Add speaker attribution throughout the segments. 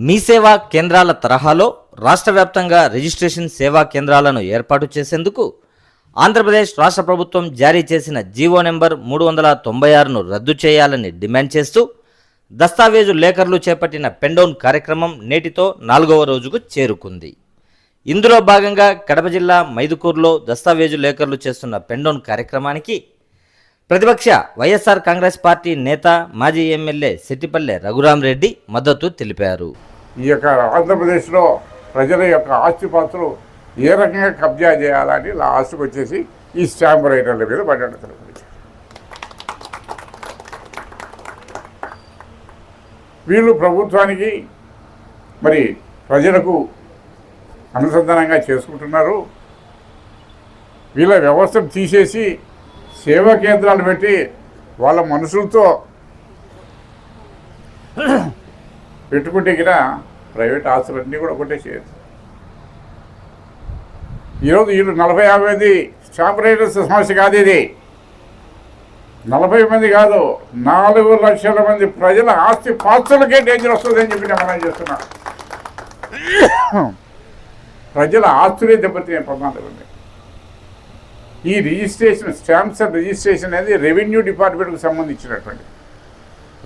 Speaker 1: మీ సేవా కేంద్రాల తరహాలో రాష్ట్ర వ్యాప్తంగా రిజిస్ట్రేషన్ సేవా కేంద్రాలను ఏర్పాటు చేసేందుకు ఆంధ్రప్రదేశ్ రాష్ట్ర ప్రభుత్వం జారీ చేసిన జీవో నెంబర్ 396ను రద్దు చేయాలని డిమాండ్ చేస్తూ దస్తావేజు లేఖర్లు చేపట్టిన పెన్డౌన్ కార్యక్రమం నేటితో 4వ రోజుకు చేరుకుంది. ఇందులో భాగంగా కడప జిల్లా మైదుకూరులో దస్తావేజు లేఖర్లు చేస్తున్న పెన్డౌన్ కార్యక్రమానికి ప్రతిపక్ష వైఎస్ఆర్ కాంగ్రెస్ పార్టీ నేత మాజీ ఎమ్మెల్యే సెట్టిపల్లె రఘురామరెడ్డి మద్దతు తెలిపారు.
Speaker 2: ఈ యొక్క ఆంధ్రప్రదేశ్లో ప్రజల యొక్క ఆస్తిపాస్తులు ఏ రకంగా కబ్జా చేయాలని లాస్ట్కి వచ్చేసి ఈ స్టాంపు రైటర్ల మీద పడ్డాడు. వీళ్ళు ప్రభుత్వానికి మరి ప్రజలకు అనుసంధానంగా చేసుకుంటున్నారు. వీళ్ళ వ్యవస్థను తీసేసి సేవా కేంద్రాలు పెట్టి వాళ్ళ మనుషులతో పెట్టుకుంటే కింద ప్రైవేట్ ఆస్తులన్నీ కూడా కొట్టేసేయచ్చు. ఈరోజు వీళ్ళు 40-50 మంది స్టాంప్ రైటర్స్ సమస్య కాదు, ఇది 40 మంది కాదు, 4 లక్షల మంది ప్రజల ఆస్తి పాస్తులకే డేంజర్ వస్తుందని చెప్పి నేను మనం చేస్తున్నా. ప్రజల ఆస్తులే దెబ్బతినే ప్రమాదం ఉంది. ఈ రిజిస్ట్రేషన్ స్టాంప్స్ అండ్ రిజిస్ట్రేషన్ అనేది రెవెన్యూ డిపార్ట్మెంట్కి సంబంధించినటువంటి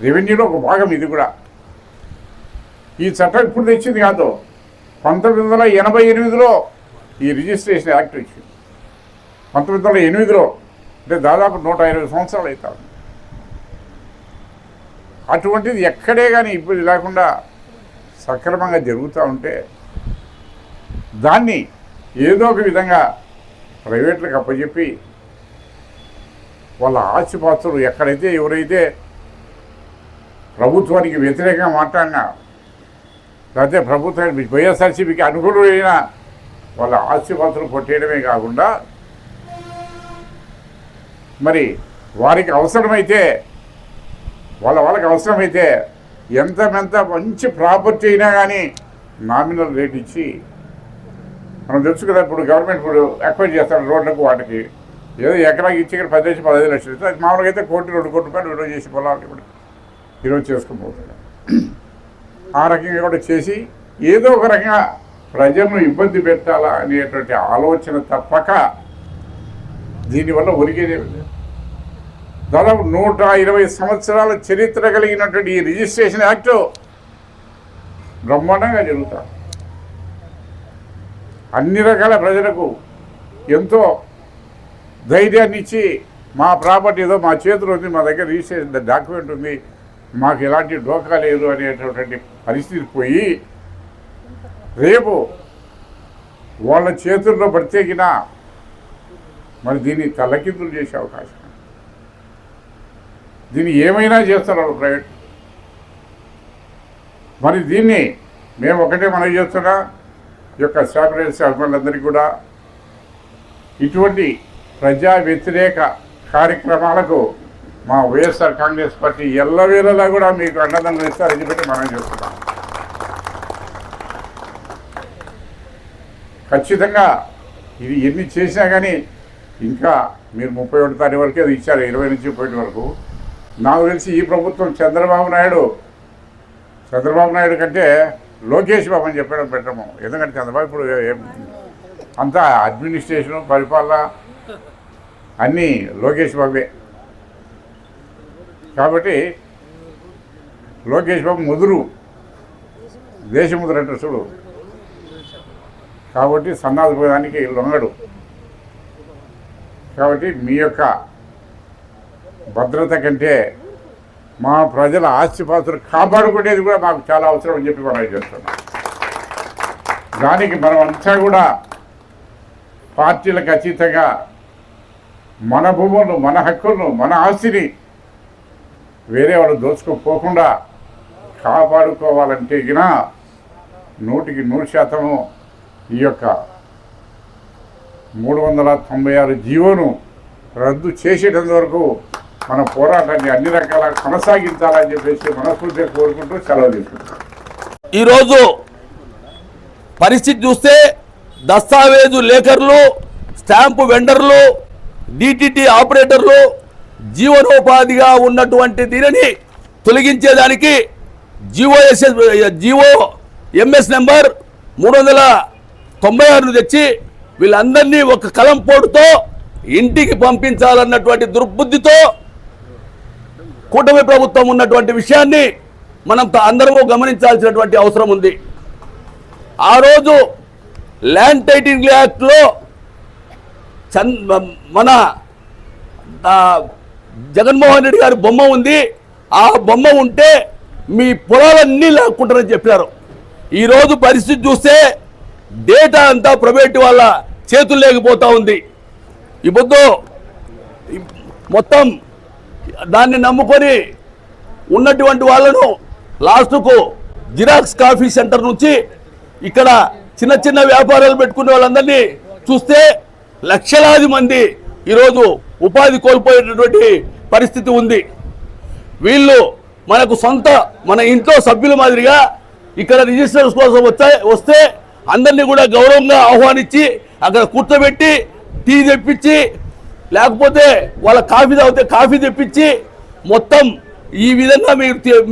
Speaker 2: రెవెన్యూలో ఒక భాగం ఇది కూడా. ఈ చట్టం ఇప్పుడు తెచ్చింది కాదు, 1988లో ఈ రిజిస్ట్రేషన్ యాక్ట్ వచ్చింది. 1908లో అంటే దాదాపు 120 సంవత్సరాలు అవుతారు. అటువంటిది ఎక్కడే కానీ ఇబ్బంది లేకుండా సక్రమంగా జరుగుతూ ఉంటే దాన్ని ఏదో ఒక విధంగా ప్రైవేట్లకు అప్పచెప్పి వాళ్ళ ఆస్తిపాస్తులు ఎక్కడైతే ఎవరైతే ప్రభుత్వానికి వ్యతిరేకంగా మాట్లాడినా లేకపోతే ప్రభుత్వానికి వైఎస్ఆర్సీపీకి అనుకూలమైన వాళ్ళ ఆస్తిపాస్తులు కొట్టేయడమే కాకుండా మరి వారికి అవసరమైతే వాళ్ళకి అవసరమైతే ఎంత మంచి ప్రాపర్టీ అయినా కానీ నామినల్ రేట్ ఇచ్చి, మనం తెలుసు కదా, ఇప్పుడు గవర్నమెంట్ ఇప్పుడు ఎక్వైర్ చేస్తాడు రోడ్లకు, వాటికి ఏదో ఎకరాకి ఇచ్చి ఇక్కడ 10 నుంచి 15 లక్షలు ఇస్తే అది మామూలుగా అయితే 1-2 కోట్ల రూపాయలు విలువ చేసి పొలాలు కూడా ఈరోజు చేసుకోబోతున్నాం. ఆ రకంగా కూడా చేసి ఏదో ఒక రకంగా ప్రజలను ఇబ్బంది పెట్టాలా అనేటువంటి ఆలోచన తప్పక దీనివల్ల ఒరిగేదే లేదు. దాదాపు 120 సంవత్సరాల చరిత్ర కలిగినటువంటి ఈ రిజిస్ట్రేషన్ యాక్ట్ బ్రహ్మాండంగా జరుగుతాం. అన్ని రకాల ప్రజలకు ఎంతో ధైర్యాన్ని ఇచ్చి మా ప్రాపర్టీ ఏదో మా చేతిలో ఉంది, మా దగ్గర రిజిస్ట్రేషన్ డాక్యుమెంట్ ఉంది, మాకు ఎలాంటి డోకా లేదు అనేటటువంటి పరిస్థితి పోయి రేపు వాళ్ళ చేతుల్లో ప్రత్యేకినా మరి దీన్ని తలకిందులు చేసే అవకాశం, దీన్ని ఏమైనా చేస్తారు వాళ్ళు ప్రైవేట్. మరి దీన్ని మేము ఒకటే మనం చేస్తున్నా, ఈ యొక్క స్టాంప్ రైటర్స్ అభిమానులందరికీ కూడా ఇటువంటి ప్రజా వ్యతిరేక కార్యక్రమాలకు మా వైఎస్ఆర్ కాంగ్రెస్ పార్టీ ఎల్లవేళలా కూడా మీకు అండదండలు ఇస్తారని చెప్పి మనం చేస్తున్నాం. ఖచ్చితంగా ఇది ఎన్ని చేసినా కానీ ఇంకా మీరు 31 తారీఖు వరకే అది ఇచ్చారు, 20 నుంచి 30 వరకు. నాకు తెలిసి ఈ ప్రభుత్వం చంద్రబాబు నాయుడు కంటే లోకేష్ బాబు అని చెప్పడం పెట్టము. ఎందుకంటే చంద్రబాబు ఇప్పుడు అంతా అడ్మినిస్ట్రేషను పరిపాలన అన్నీ లోకేష్ బాబే. కాబట్టి లోకేష్ బాబు ముదురు, దేశముదురు అంటారు చూడు, కాబట్టి సన్నాసిపోయడానికి లొంగడు. కాబట్టి మీ యొక్క భద్రత కంటే మా ప్రజల ఆస్తిపాస్తులు కాపాడుకునేది కూడా మాకు చాలా అవసరం అని చెప్పి మనం చేస్తున్నాం. దానికి మనం అంతా కూడా పార్టీలకు అతీతంగా మన భూములను, మన హక్కులను, మన ఆస్తిని వేరే వాళ్ళు దోచుకోపోకుండా కాపాడుకోవాలంటే గిన 100% ఈ యొక్క 396 జీవోను రద్దు చేసేటంత వరకు మన పోరాటాన్ని అన్ని రకాల కొనసాగించాలని చెప్పేసి మనస్ఫూర్తిగా కోరుకుంటూ సెలవు తీసుకుంటాం.
Speaker 3: ఈరోజు పరిస్థితి చూస్తే దస్తావేజు లేఖర్లు, స్టాంపు వెండర్లు, డిటిటి ఆపరేటర్లు జీవనోపాధిగా ఉన్నటువంటి దీనిని తొలగించేదానికి జీవో ఎంఎస్ నెంబర్ 396ను తెచ్చి వీళ్ళందరినీ ఒక కలం పోటుతో ఇంటికి పంపించాలన్నటువంటి దుర్బుద్ధితో కూటమి ప్రభుత్వం ఉన్నటువంటి విషయాన్ని మనం అందరూ గమనించాల్సినటువంటి అవసరం ఉంది. ఆ రోజు ల్యాండ్ టైటిలింగ్ యాక్ట్లో మన జగన్మోహన్ రెడ్డి గారి బొమ్మ ఉంది. ఆ బొమ్మ ఉంటే మీ పొలాలన్నీ లాక్కుంటారని చెప్పారు. ఈరోజు పరిస్థితి చూస్తే డేటా అంతా ప్రైవేట్ వాళ్ళ చేతులు లేకపోతా ఉంది. ఇప్పుడు మొత్తం దాన్ని నమ్ముకొని ఉన్నటువంటి వాళ్ళను లాస్ట్కు జిరాక్స్ కాఫీ సెంటర్ నుంచి ఇక్కడ చిన్న చిన్న వ్యాపారాలు పెట్టుకునే వాళ్ళందరినీ చూస్తే లక్షలాది మంది ఈరోజు ఉపాధి కోల్పోయేటటువంటి పరిస్థితి ఉంది. వీళ్ళు మనకు సొంత మన ఇంట్లో సభ్యుల మాదిరిగా ఇక్కడ రిజిస్టర్స్ కోసం వస్తే అందరినీ కూడా గౌరవంగా ఆహ్వానించి అక్కడ కూర్చోబెట్టి టీ తెప్పించి, లేకపోతే వాళ్ళ కాఫీ తాగితే కాఫీ తెప్పించి, మొత్తం ఈ విధంగా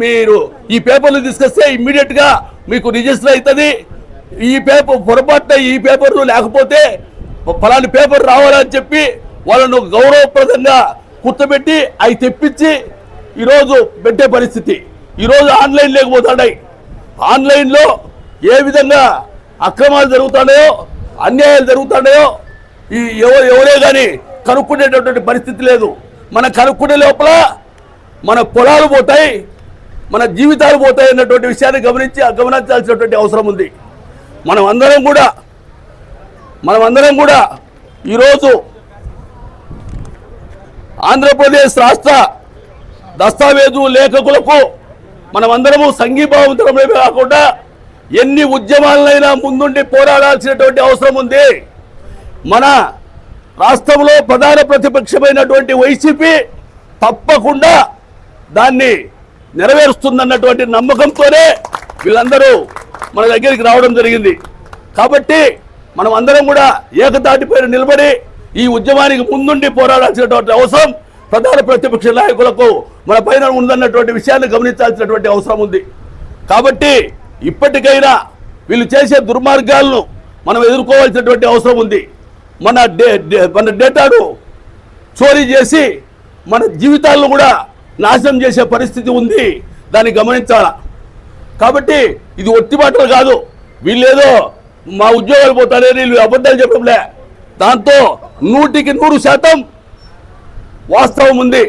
Speaker 3: మీరు ఈ పేపర్లు తీసుకొస్తే ఇమ్మీడియట్గా మీకు రిజిస్టర్ అవుతుంది. ఈ పేపర్ పొరపాటున ఈ పేపర్లు లేకపోతే ఫలాని పేపర్ రావాలని చెప్పి వాళ్ళను గౌరవప్రదంగా కూర్చోబెట్టి అవి తెప్పించి ఈరోజు పెట్టే పరిస్థితి. ఈరోజు ఆన్లైన్ లేకపోతున్నాయి. ఆన్లైన్లో ఏ విధంగా అక్రమాలు జరుగుతున్నాయో, అన్యాయాలు జరుగుతున్నాయో ఎవరే కానీ కనుక్కునేటటువంటి పరిస్థితి లేదు. మన కనుక్కునే లోపల మన పొలాలు పోతాయి, మన జీవితాలు పోతాయి అన్నటువంటి విషయాన్ని గమనించాల్సినటువంటి అవసరం ఉంది. మనం అందరం కూడా ఈరోజు ఆంధ్రప్రదేశ్ రాష్ట్ర దస్తావేజు లేఖకులకు మనమందరము సంఘీభావంతరమే కాకుండా ఎన్ని ఉద్యమాలైనా ముందుండి పోరాడాల్సినటువంటి అవసరం ఉంది. మన రాష్ట్రంలో ప్రధాన ప్రతిపక్షమైనటువంటి వైసీపీ తప్పకుండా దాన్ని నెరవేరుస్తుందన్నటువంటి నమ్మకంతోనే వీళ్ళందరూ మన దగ్గరికి రావడం జరిగింది. కాబట్టి మనం అందరం కూడా ఏకతాటిపైన నిలబడి ఈ ఉద్యమానికి ముందుండి పోరాడాల్సినటువంటి అవసరం ప్రధాన ప్రతిపక్ష నాయకులకు మన పైన ఉందన్నటువంటి విషయాన్ని గమనించాల్సినటువంటి అవసరం ఉంది. కాబట్టి ఇప్పటికైనా వీళ్ళు చేసే దుర్మార్గాలను మనం ఎదుర్కోవాల్సినటువంటి అవసరం ఉంది. మన డేటాను చోరీ చేసి మన జీవితాలను కూడా నాశనం చేసే పరిస్థితి ఉంది. దాన్ని గమనించాలా. కాబట్టి ఇది ఒట్టి మాటలు కాదు. వీళ్ళేదో మా ఉద్యోగాలు పోతారని వీళ్ళు అబద్ధాలు చెప్పడంలే. దాంతో 100% వాస్తవం ఉంది.